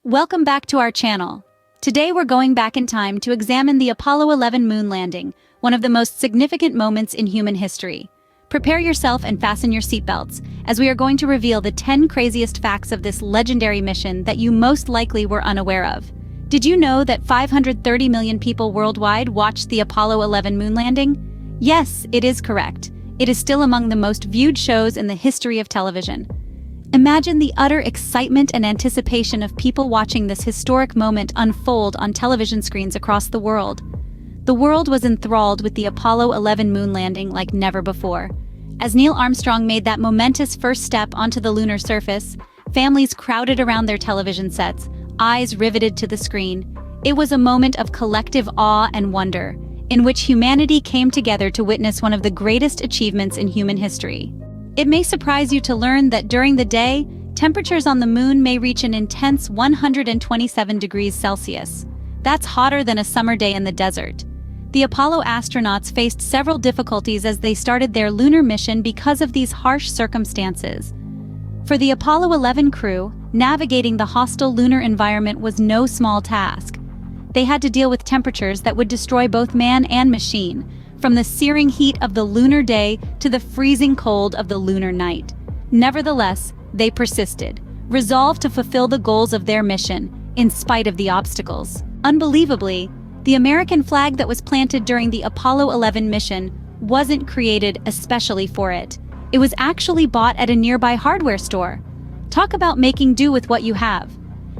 Welcome back to our channel. Today we're going back in time to examine the Apollo 11 moon landing, one of the most significant moments in human history. Prepare yourself and fasten your seatbelts, as we are going to reveal the 10 craziest facts of this legendary mission that you most likely were unaware of. Did you know that 530 million people worldwide watched the Apollo 11 moon landing? Yes, it is correct. It is still among the most viewed shows in the history of television. Imagine the utter excitement and anticipation of people watching this historic moment unfold on television screens across the world. The world was enthralled with the Apollo 11 moon landing like never before. As Neil Armstrong made that momentous first step onto the lunar surface, families crowded around their television sets, eyes riveted to the screen. It was a moment of collective awe and wonder, in which humanity came together to witness one of the greatest achievements in human history. It may surprise you to learn that during the day, temperatures on the moon may reach an intense 127 degrees Celsius. That's hotter than a summer day in the desert. The Apollo astronauts faced several difficulties as they started their lunar mission because of these harsh circumstances. For the Apollo 11 crew, navigating the hostile lunar environment was no small task. They had to deal with temperatures that would destroy both man and machine, from the searing heat of the lunar day to the freezing cold of the lunar night. Nevertheless, they persisted, resolved to fulfill the goals of their mission, in spite of the obstacles. Unbelievably, the American flag that was planted during the Apollo 11 mission wasn't created especially for it. It was actually bought at a nearby hardware store. Talk about making do with what you have.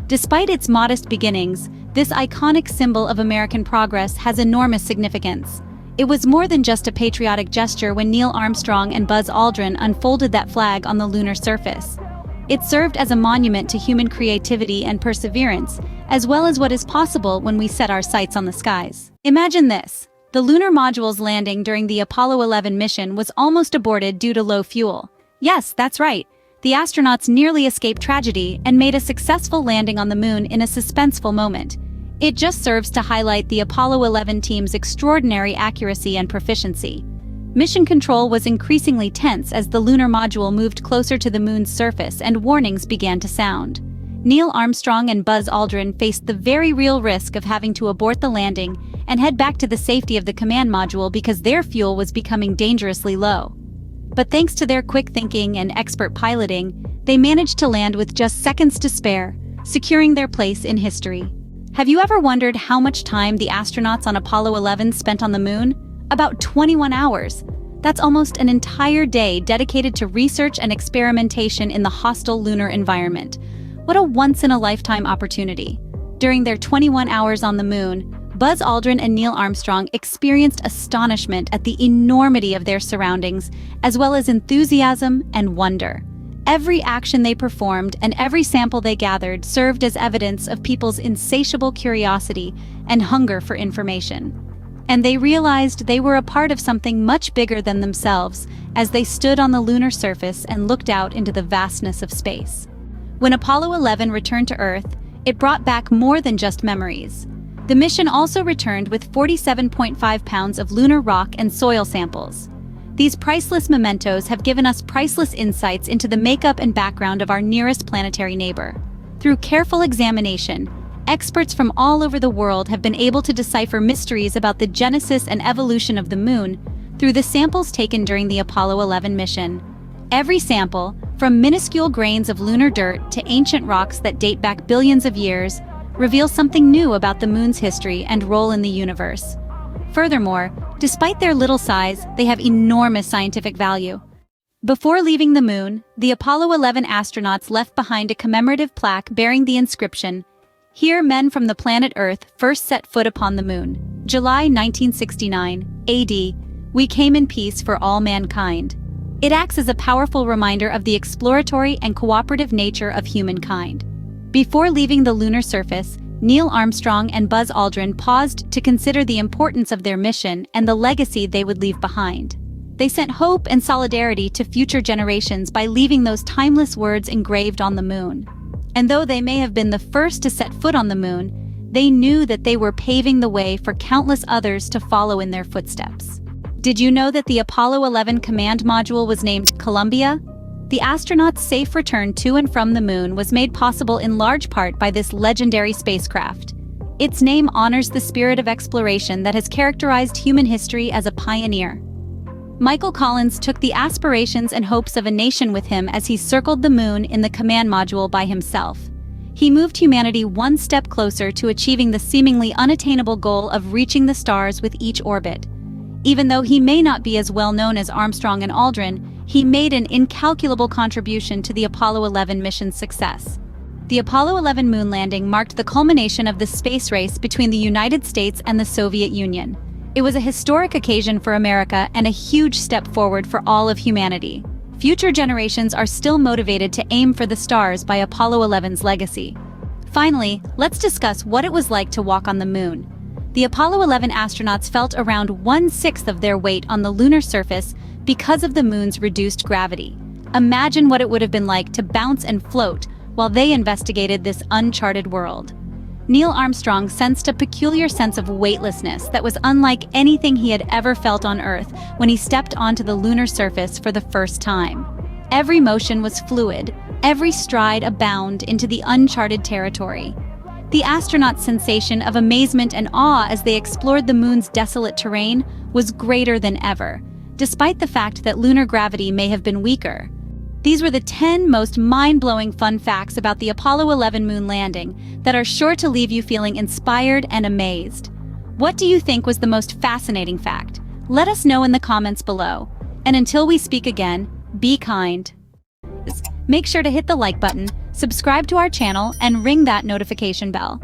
Despite its modest beginnings, this iconic symbol of American progress has enormous significance. It was more than just a patriotic gesture when Neil Armstrong and Buzz Aldrin unfolded that flag on the lunar surface. It served as a monument to human creativity and perseverance, as well as what is possible when we set our sights on the skies. Imagine this. The lunar module's landing during the Apollo 11 mission was almost aborted due to low fuel. Yes, that's right. The astronauts nearly escaped tragedy and made a successful landing on the moon in a suspenseful moment. It just serves to highlight the Apollo 11 team's extraordinary accuracy and proficiency. Mission control was increasingly tense as the lunar module moved closer to the moon's surface and warnings began to sound. Neil Armstrong and Buzz Aldrin faced the very real risk of having to abort the landing and head back to the safety of the command module because their fuel was becoming dangerously low. But thanks to their quick thinking and expert piloting, they managed to land with just seconds to spare, securing their place in history. Have you ever wondered how much time the astronauts on Apollo 11 spent on the moon? About 21 hours. That's almost an entire day dedicated to research and experimentation in the hostile lunar environment. What a once-in-a-lifetime opportunity. During their 21 hours on the moon, Buzz Aldrin and Neil Armstrong experienced astonishment at the enormity of their surroundings, as well as enthusiasm and wonder. Every action they performed and every sample they gathered served as evidence of people's insatiable curiosity and hunger for information. And they realized they were a part of something much bigger than themselves as they stood on the lunar surface and looked out into the vastness of space. When Apollo 11 returned to Earth, it brought back more than just memories. The mission also returned with 47.5 pounds of lunar rock and soil samples. These priceless mementos have given us priceless insights into the makeup and background of our nearest planetary neighbor. Through careful examination, experts from all over the world have been able to decipher mysteries about the genesis and evolution of the moon through the samples taken during the Apollo 11 mission. Every sample, from minuscule grains of lunar dirt to ancient rocks that date back billions of years, reveals something new about the moon's history and role in the universe. Furthermore, despite their little size, they have enormous scientific value. Before leaving the moon, the Apollo 11 astronauts left behind a commemorative plaque bearing the inscription, "Here men from the planet Earth first set foot upon the moon. July 1969, AD, we came in peace for all mankind." It acts as a powerful reminder of the exploratory and cooperative nature of humankind. Before leaving the lunar surface, Neil Armstrong and Buzz Aldrin paused to consider the importance of their mission and the legacy they would leave behind. They sent hope and solidarity to future generations by leaving those timeless words engraved on the moon. And though they may have been the first to set foot on the moon, they knew that they were paving the way for countless others to follow in their footsteps. Did you know that the Apollo 11 command module was named Columbia? The astronauts' safe return to and from the moon was made possible in large part by this legendary spacecraft. Its name honors the spirit of exploration that has characterized human history as a pioneer. Michael Collins took the aspirations and hopes of a nation with him as he circled the moon in the command module by himself. He moved humanity one step closer to achieving the seemingly unattainable goal of reaching the stars with each orbit. Even though he may not be as well known as Armstrong and Aldrin, he made an incalculable contribution to the Apollo 11 mission's success. The Apollo 11 moon landing marked the culmination of the space race between the United States and the Soviet Union. It was a historic occasion for America and a huge step forward for all of humanity. Future generations are still motivated to aim for the stars by Apollo 11's legacy. Finally, let's discuss what it was like to walk on the moon. The Apollo 11 astronauts felt around 1/6 of their weight on the lunar surface because of the moon's reduced gravity. Imagine what it would have been like to bounce and float while they investigated this uncharted world. Neil Armstrong sensed a peculiar sense of weightlessness that was unlike anything he had ever felt on Earth when he stepped onto the lunar surface for the first time. Every motion was fluid, every stride a bound into the uncharted territory. The astronauts' sensation of amazement and awe as they explored the moon's desolate terrain was greater than ever, despite the fact that lunar gravity may have been weaker. These were the 10 most mind-blowing fun facts about the Apollo 11 moon landing that are sure to leave you feeling inspired and amazed. What do you think was the most fascinating fact? Let us know in the comments below. And until we speak again, be kind. Make sure to hit the like button, subscribe to our channel, and ring that notification bell.